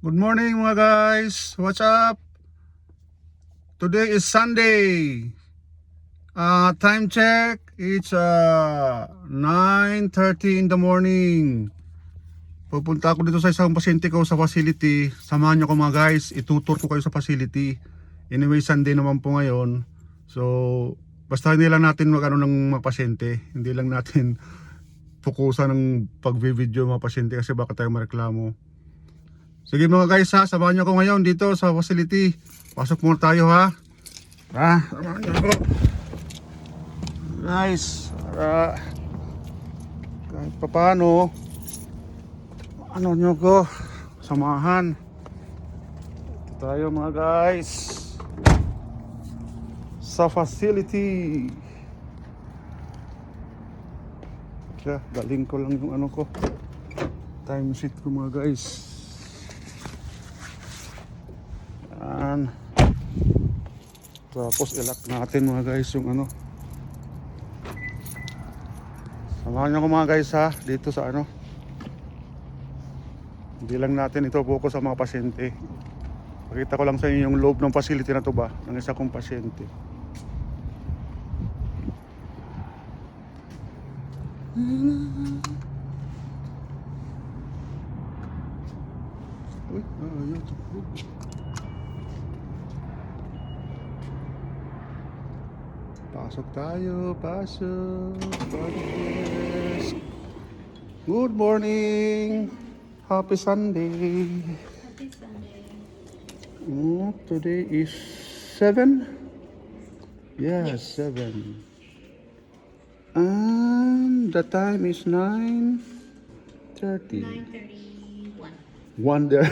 Good morning mga guys. What's up? Today is Sunday. Time check. It's 9:30 in the morning. Pupunta ako dito sa isang pasyente ko sa facility. Samahan niyo ko mga guys. Itutur ko kayo sa facility. Anyway, Sunday naman po ngayon. So, basta hindi lang natin mag-ano ng mga pasyente. Hindi lang natin pukusan ng pag-video mga pasyente kasi baka tayo mareklamo. Sige mga guys ha, samahan niyo ako ngayon dito sa facility. Pasok muna tayo ha. Samahan niyo ako. Nice. Para kahit paano, ano niyo ko, samahan. Dito tayo mga guys. Sa facility. Kaya, galing ko lang yung ano ko. Time sheet ko mga guys. Yan. Tapos ilak natin mga guys yung ano. Samahan nyo ko mga guys ha. Dito sa ano. Hindi lang natin ito focus sa mga pasyente. Pakita ko lang sa inyo yung loob ng facility na to ba. Ng isa kong pasyente. Uy, ayaw tukog. Pasok tayo, pasok. Podcast. Good morning. Happy Sunday. Happy Sunday. Today is 7? Yes, 7. And the time is 9:30. 9:31. Wonder.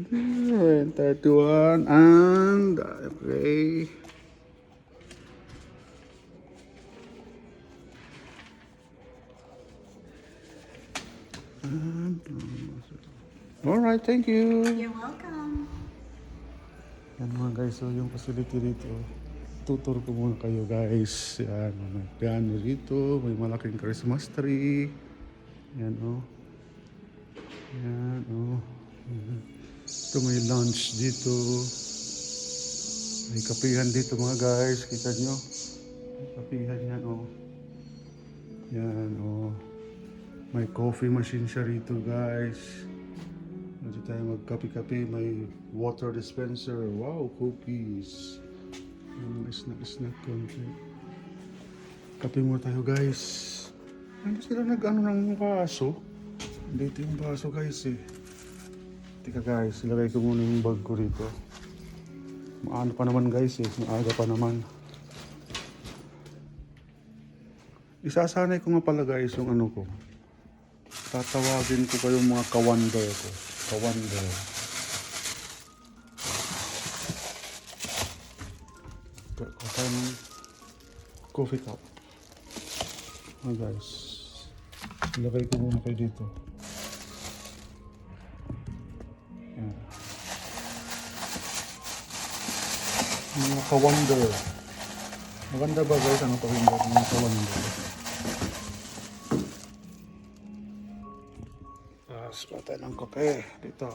9:31 and okay. All right, thank you. You're welcome. Yan mga guys, so yung facility dito, tutur ko muna kayo guys. Yan, may piano dito, may malaking Christmas tree. Yan o. Yan o. Ito may lunch dito. May kapihan dito mga guys, kita nyo. May kapihan yan o. Yan o. May coffee machine siya rito guys. Dito tayo magkape-kape. May water dispenser. Wow, cookies. Snack konti. Kape muna tayo guys. Ano sila nag-ano ng baso? Dito yung baso guys eh. Tika guys, ilagay ko muna yung bag ko rito. Maano pa naman guys eh. Maaga pa naman. Isasanay ko nga pala guys yung ano ko. Tatawagin ko kayo mga kawander ko. Kawander. Kuha tayo ng coffee cup. Guys. Ilagay ko muna kayo dito. Yan. Mga kawander. Maganda ba guys? Ano pakinggan? Mga kawander. Kuha tayo ng kape dito.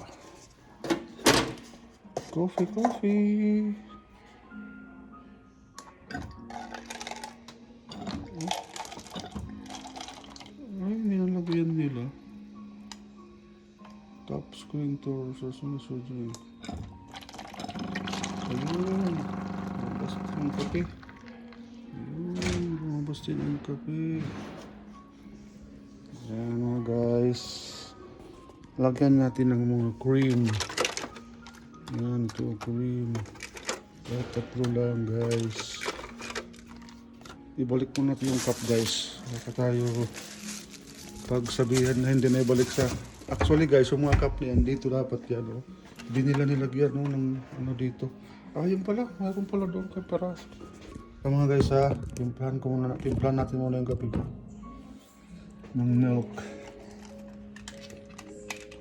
Coffee. Ay, nilalagyan nila. Top screen tour sa sunod-sunod. Ayun. Lumabas yung kape. Ayun. Lumabas din yung kape. Ayan mga guys. Lagyan natin ng mga cream. Yan, ito cream. Tatlo lang guys. Ibalik mo natin yung cup guys. Baka tayo pagsabihan na hindi na ibalik sa... Actually guys, yung mga cup niyan, dito dapat yan. Oh. Hindi nila nilagyan ng ano dito. Yung pala, mayroon pala doon kay Paras. So mga guys ha, timplahan natin muna yung kape ko. Ng milk.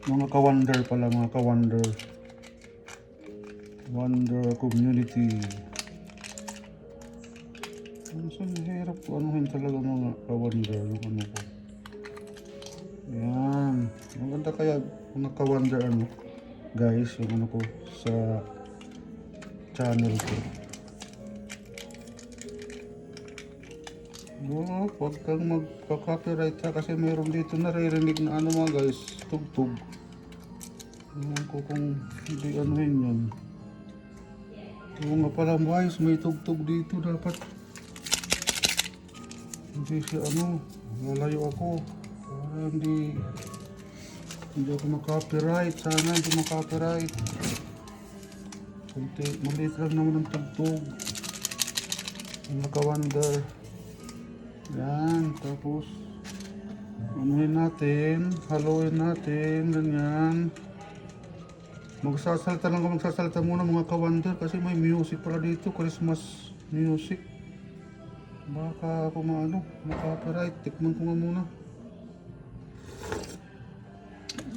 Mga kawander pala, mga kawander. Wonder community. Minsan hirap ko anuhin talaga mga kawander yung ano ko. Yan. Maganda Maganda kaya kung naka-wonder ano, guys, yung ano ko sa channel ko. Oh, huwag kang magka-copyright ha, kasi mayroon dito naririnig na ano mga guys, tugtog. Ewan ko kung hindi ano yun yan. Oo nga pala guys, may tugtog dito dapat. Hindi siya ano, lalayo ako. Para hindi ako makopyright. Sana hindi makopyright. Kunti, maliit lang naman ang tugtog. Naka-wonder. Yan, tapos anuhin natin, haluin natin, ganyan. Magsasalita lang ako, magsasalita muna mga ka-wonder kasi may music pala dito, Christmas music. Baka ako maano, makopyright. Tikman ko nga muna.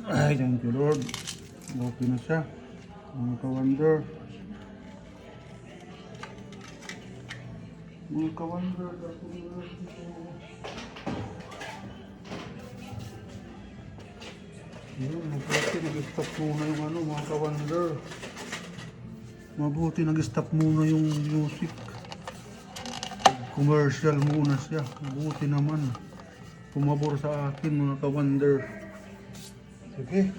Ay, thank you Lord. Okay na siya. Mga ka-wonder. Mga ka-wonder. Yun, mabuti nag-stop muna yung ano, mga ka-wonder. Mabuti nag-stop muna yung music. Commercial muna siya. Mabuti naman. Pumabor sa akin mga ka-wonder. Sige.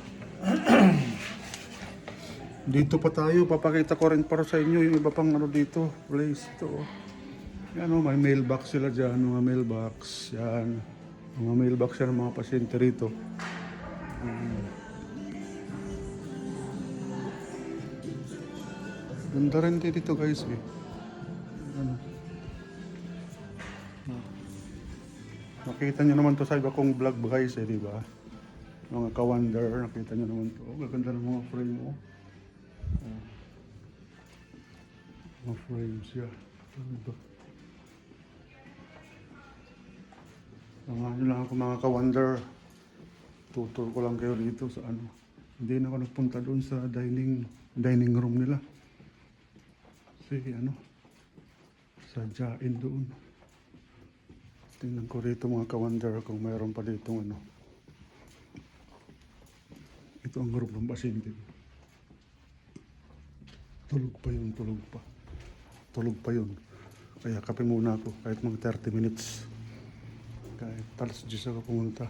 Dito pa tayo. Papakita ko rin para sa inyo yung iba pang ano dito. Place ito. Yan o, may mailbox sila dyan. Mga mailbox. Yan. Mga mailbox yan ng mga pasyente rito. Ganda rin dito guys eh. Ano. Nakita nyo naman to sa iba kong vlog guys eh, di ba? Mga ka-wonder, nakita nyo naman to. Gaganda ng mga frame mo. Mga frames siya. Ano ba? Samahan nyo lang ako mga ka-wonder. Tutur ko lang kayo dito sa ano. Hindi na ako nagpunta doon sa dining room nila. Kasi ano, sadyain doon. Tingnan ko rito mga ka-wonder kung mayroon pa dito ano. Ito ang room ng pasyente. Tulog pa yun, tulog pa. Tulog pa yun. Kaya kape muna ako kahit mga 30 minutes. Kahit talas 10 ako pumunta.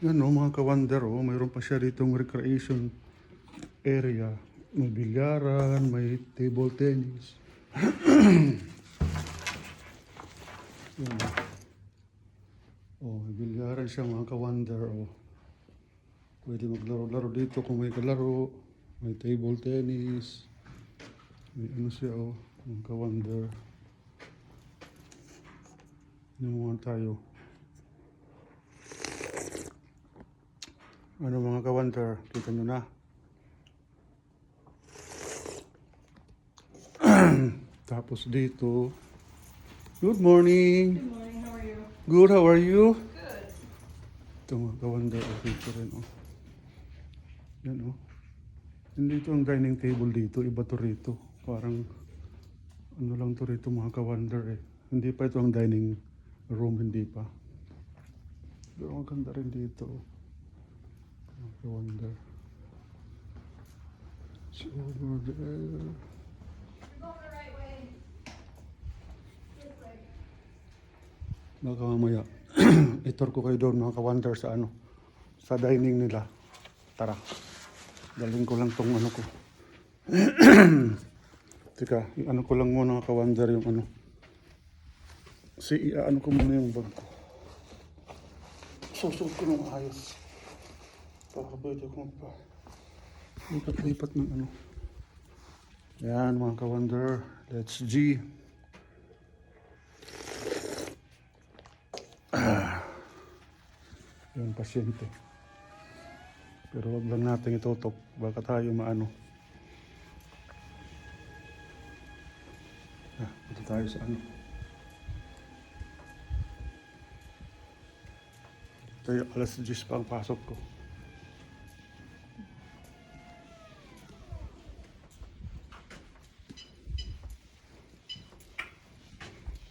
Yan o mga ka-wonder o, mayroon pa siya ditong recreation area. May bilyaran, may table tennis. Yan. Oh, may bilyaran siya mga ka-wonder o. Pwede maglaro-laro dito kung may kalaro. May table tennis. May ano siya o, mga ka-wonder. Naman tayo. Ano mga ka-wonder, kita nyo na. Tapos dito, good morning. Good morning, how are you? Good, how are you? Good. Ito mga ka-wonder, dito rin oh. Yan oh. Hindi ito ang dining table dito, iba to rito. Parang, ano lang to rito mga ka-wonder eh. Hindi pa ito ang dining room, hindi pa. Pero ang ganda rin dito. Mga ka-wonder. It's over there. Baka mamaya, itur ko kayo doon mga ka-wonder sa ano, sa dining nila. Tara, galing ko lang tong ano ko. Teka, ano ko lang muna mga ka-wonder yung ano. Ano ko muna yung bag ko. Susuot ko ng ayos. Para pwede ko magpa. Lipat-lipat ng ano. Yan mga ka-wonder, let's G. Yung pasyente. Pero wag lang natin itutok. Baka tayo maano. Ito tayo sa ano. Ito yung alas 10 pa ang pasok ko.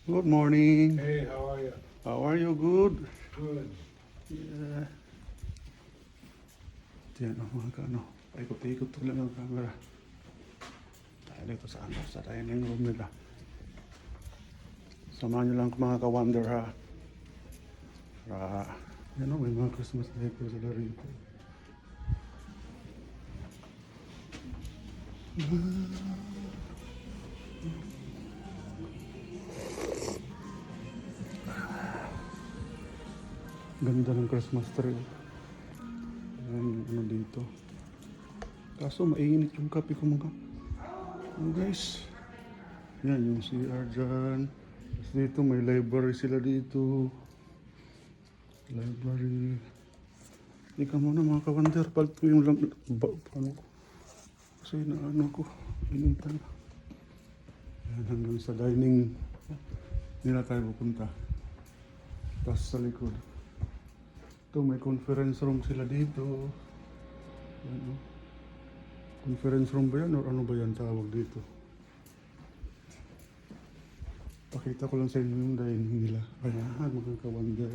Good morning. Hey, how are you? How are you? Good? Good. Yeah. Yan o mga ka-ano. Paikot-ikot ko lang ang camera. Tayo dito sa ano, sa dining room nila. Samahan nyo lang ako mga ka-wonder ha. Para, yan o, may mga Christmas decor sila rito. Ganda ng Christmas tree. Ayan, ano dito. Kaso mainit yung kape ko mga. Oh, guys. Yan yung CR dyan. Tapos dito may library sila dito. Library. Ika muna mga ka-wonder. Palit ko yung ano ko. Kasi na ano ko. Initan. Yan hanggang sa dining. Nila tayo pupunta. Tapos sa likod. Ito may conference room sila dito. Yan, oh. Conference room ba yan or ano ba yan tawag dito? Pakita ko lang sa inyo yung dining nila. Ayan, mga ka-wonder.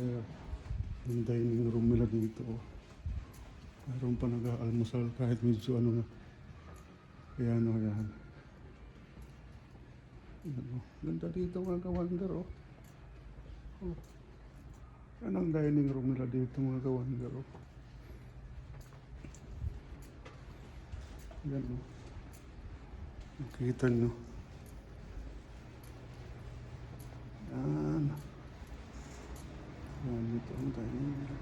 Yung dining room nila dito. Mayroon pa nag-aalmusal kahit medyo ano na. Ayan o, ayan. Ayan o. Ganda dito mga ka-wonder o. Oh. Yan ang dining room nila dito mga ka-wonder o. Yan o. Nakita nyo. Yan. Yan dito ang dining nila.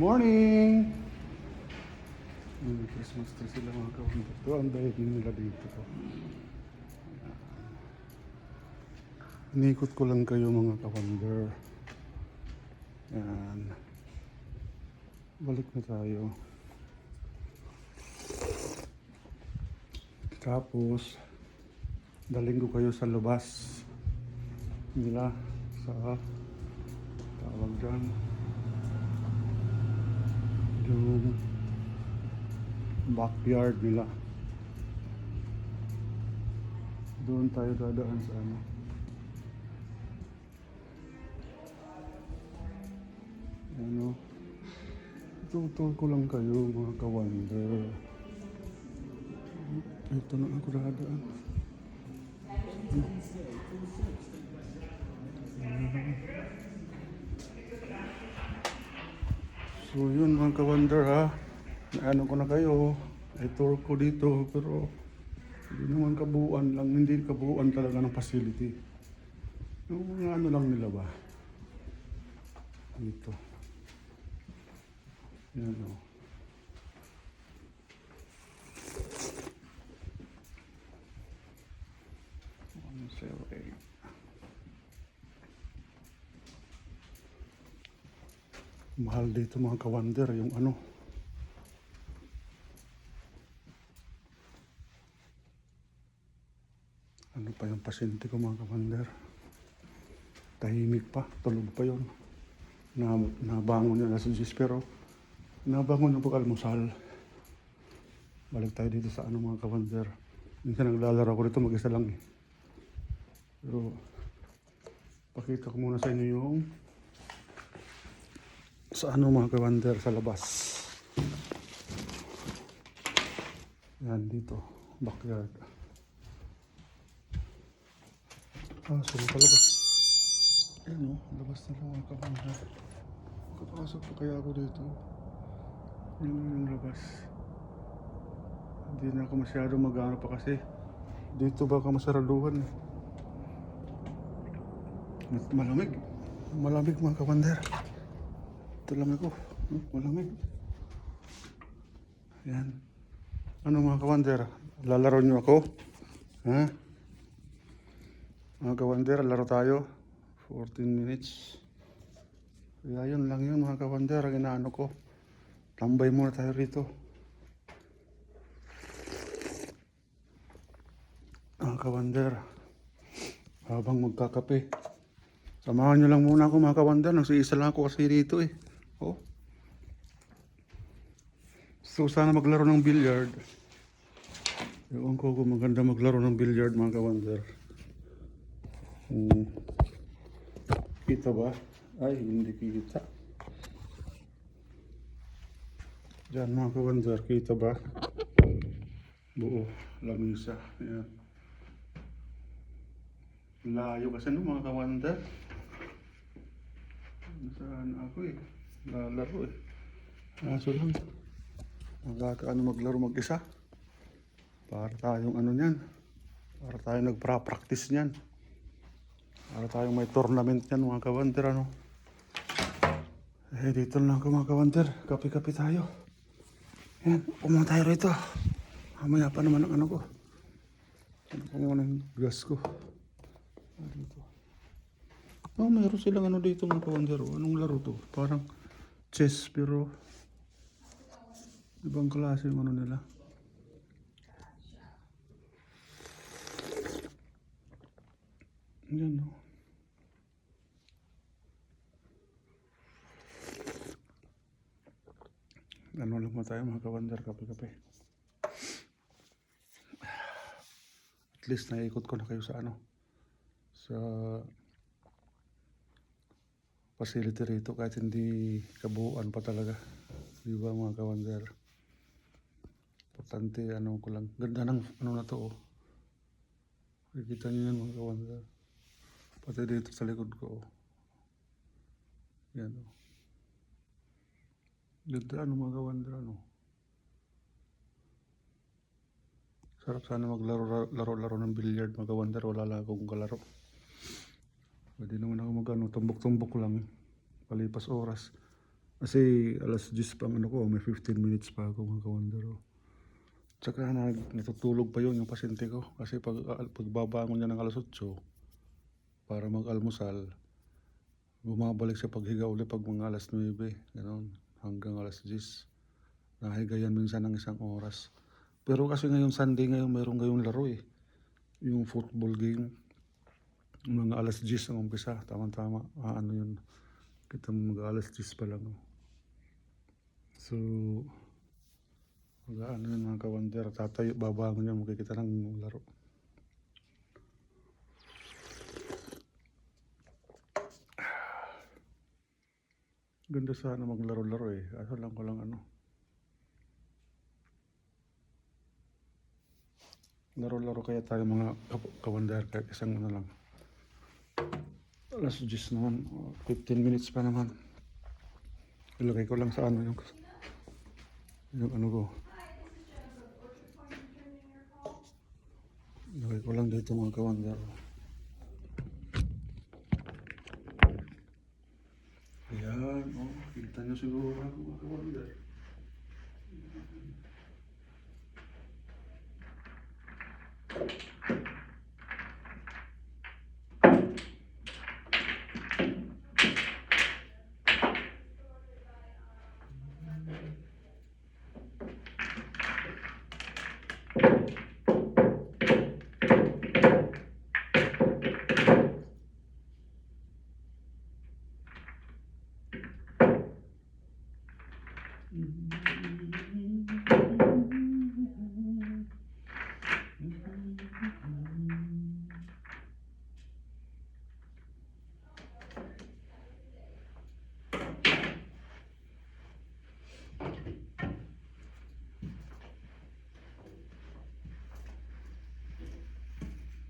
Morning! Christmas tree sila mga ka-wonder. Ito ang dining nila dito po. Inikot ko lang kayo mga ka-wonder. Yan. Balik na tayo. Tapos, daling ko kayo sa labas nila sa tawag dyan. Yung backyard nila. Doon tayo dadaan sa ano. Ano, tutol ko lang kayo mga ka-wonder. Ito na ako dadaan. So yun mga ka-wonder ha. Ano ko na kayo. I-tour ko dito pero hindi naman kabuuan lang. Hindi kabuuan talaga ng facility. Yung mga ano lang nila ba. Dito. Yan o. Mahal dito mga ka-wonder yung ano. Ano pa yung pasyente ko mga ka-wonder. Tahimik pa, tulog pa yun. Nabangon niya na si Jis pero nabangon yung pag-almusal. Balik tayo dito sa ano mga ka-wonder. Minsan naglalaro ko dito mag-isa lang eh. Pero pakita ko muna sa inyo yung sa ano mga ka-wonder sa labas. Yan dito, backyard. So palabas. Yan o, labas na lang mga ka-wonder. Kapasok pa kaya ako dito. Yan yung labas. Hindi na ako masyado mag-ano pa kasi dito baka masaraduhan. Malamig. Malamig mga ka-wonder. Ito lang ako. Malamig. Yan. Ano mga ka-wonder? Lalaro nyo ako? Ha? Mga ka-wonder, laro tayo. 14 minutes. Kaya yun lang yun mga ka-wonder. Ang inaano ko. Tambay muna tayo rito. Mga ka-wonder. Habang magkakape. Samahan nyo lang muna ako mga ka-wonder. Nagsiisa lang ako kasi dito eh. Oh. So sana maglaro ng billiard. Ewan ko kung maganda maglaro ng billiard mga ka-wonder. Kita ba? Ay, hindi kita. Diyan mga kawander, kita ba? Buo, lamisa. Ayan. Layo kasi no mga kawander. Nasaan ako eh? Lalaro eh. Kaso lang, magkakaano maglaro mag-isa. Para tayong ano niyan. Para tayong nagpa-practice niyan. Para tayong may tournament niyan mga kawander ano. Eh dito lang ako mga kawander. Kape-kape tayo. Yan, umang tayo rito. Mamaya pa naman ang ano ko. Ano ko muna yung gas ko. Dito. Oh, mayroon silang ano dito mga kawander. Anong laro to? Parang chess pero ibang klase yung ano nila. Yan no. Ano lang mo tayo mga kawander, kape-kape. At least naiikot ko na kayo sa ano. Sa facility rito kahit hindi kabuuan pa talaga. Di ba mga kawander? Importante ano ko lang. Ganda ng ano na to oh. Nakikita niyo yan mga kawander. Pati dito sa likod ko oh. Yan oh. Ganda ano mga kawander ano. Sarap sana maglaro-laro ng billiard mga kawander. Wala lang akong kalaro. Pwede naman ako mag ano, tumbok-tumbok lang. Palipas oras. Kasi alas 10 pang ano ko, may 15 minutes pa ako mga kawander oh. Tsaka natutulog pa yun yung pasyente ko. Kasi pagbabangon niya ng alas 8 para mag-almusal, bumabalik siya paghiga ulit pag mga alas 9. Ganon, hanggang alas 10. Nahiga yan minsan ng 1 oras. Pero kasi ngayon Sunday ngayon, mayroong ngayong laro eh. Yung football game. Mga alas 10 ang umpisa. Tama-tama. Ano yun. Kita mga alas 10 pa lang. Oh. So, ano yun mga kawander, tatayo, babangon yan, makikita ng laro. Ganda sana maglaro-laro eh, kaso lang ko lang ano. Laro-laro kaya tayo mga kawander, kahit isang ano lang. Alas 10 naman, 15 minutes pa naman. Ilagay ko lang sa ano yung ano ko. Ilagay ko lang dito mga kawander. Ayan, oh, kita nyo siguro ako mga kawander.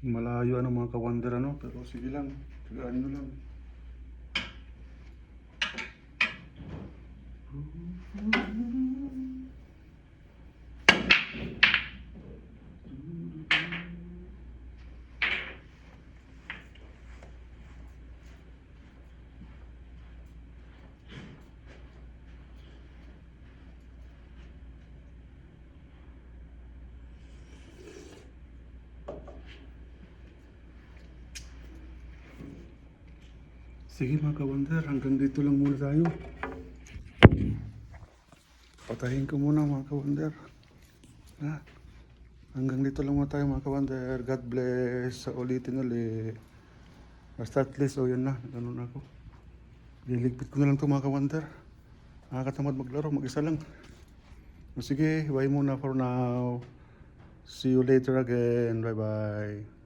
Malayo ano mga kawander ano, pero sige lang, tigaan nyo lang. Sige mga kawander, hanggang dito lang muna tayo. Patayin ko muna mga kawander. Ha? Hanggang dito lang muna tayo mga kawander. God bless. Sa ulitin ulit. Basta at least, yun na. Ganun ako. Liligpit ko na lang ito mga kawander. Nakakatamad maglaro, mag-isa lang. Sige, bye muna for now. See you later again. Bye-bye.